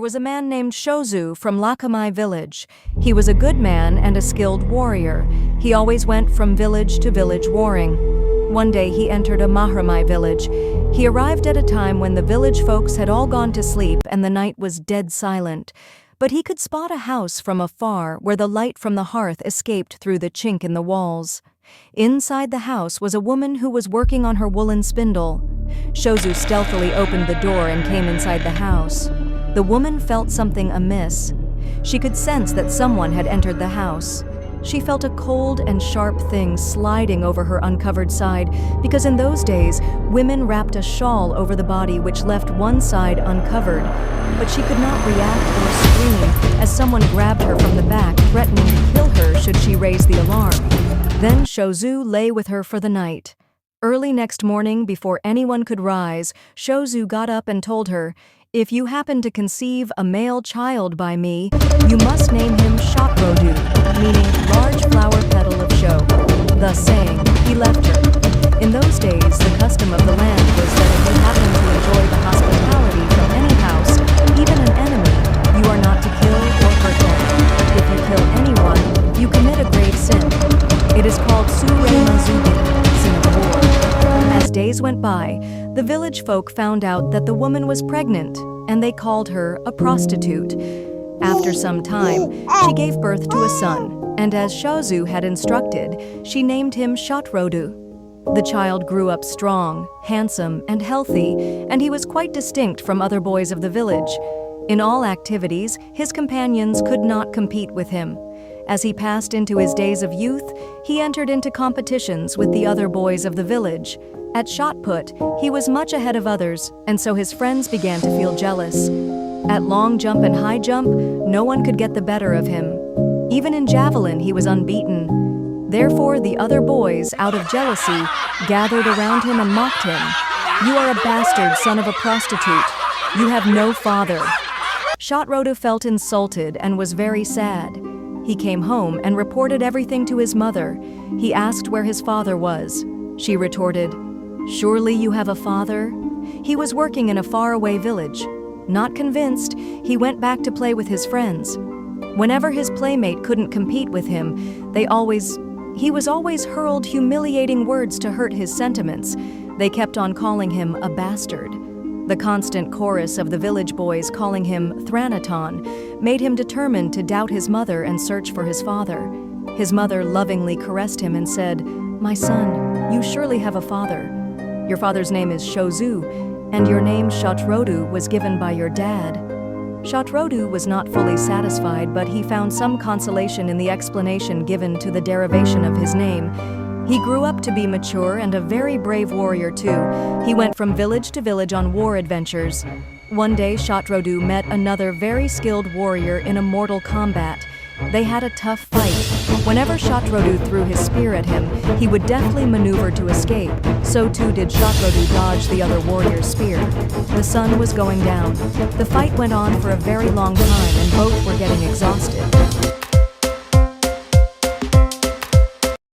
was a man named Shozii from Lakhamai village. He was a good man and a skilled warrior. He always went from village to village warring. One day he entered a Mahramai village. He arrived at a time when the village folks had all gone to sleep and the night was dead silent. But he could spot a house from afar where the light from the hearth escaped through the chink in the walls. Inside the house was a woman who was working on her woolen spindle. Shozii stealthily opened the door and came inside the house. The woman felt something amiss. She could sense that someone had entered the house. She felt a cold and sharp thing sliding over her uncovered side, because in those days, women wrapped a shawl over the body which left one side uncovered. But she could not react or scream as someone grabbed her from the back, threatening to kill her should she raise the alarm. Then Shozii lay with her for the night. Early next morning, before anyone could rise, Shozii got up and told her, "If you happen to conceive a male child by me, you must name him Shotrodu," meaning large flower petal of show. Thus saying, he left her. In those days, the custom of the land was that if you happened to enjoy the hospitality from any house, even an enemy, you are not to kill or hurt them. If you kill anyone, you commit a grave sin. It is called Surei-Mazubi, sin of war. As days went by, the village folk found out that the woman was pregnant, and they called her a prostitute. After some time, she gave birth to a son, and as Shozii had instructed, she named him Shotrodu. The child grew up strong, handsome, and healthy, and he was quite distinct from other boys of the village. In all activities, his companions could not compete with him. As he passed into his days of youth, he entered into competitions with the other boys of the village. At shot put, he was much ahead of others, and so his friends began to feel jealous. At long jump and high jump, no one could get the better of him. Even in javelin, he was unbeaten. Therefore, the other boys, out of jealousy, gathered around him and mocked him. "You are a bastard, son of a prostitute. You have no father." Shotrodu felt insulted and was very sad. He came home and reported everything to his mother. He asked where his father was. She retorted, "Surely you have a father?" He was working in a faraway village. Not convinced, he went back to play with his friends. Whenever his playmate couldn't compete with him, he was always hurled humiliating words to hurt his sentiments. They kept on calling him a bastard. The constant chorus of the village boys calling him Thranaton made him determined to doubt his mother and search for his father. His mother lovingly caressed him and said, "My son, you surely have a father. Your father's name is Shozii, and your name Shotrodu was given by your dad." Shotrodu was not fully satisfied, but he found some consolation in the explanation given to the derivation of his name. He grew up to be mature and a very brave warrior too. He went from village to village on war adventures. One day, Shotrodu met another very skilled warrior in a mortal combat. They had a tough fight. Whenever Shotrodu threw his spear at him, he would deftly maneuver to escape. So too did Shotrodu dodge the other warrior's spear. The sun was going down. The fight went on for a very long time and both were getting exhausted.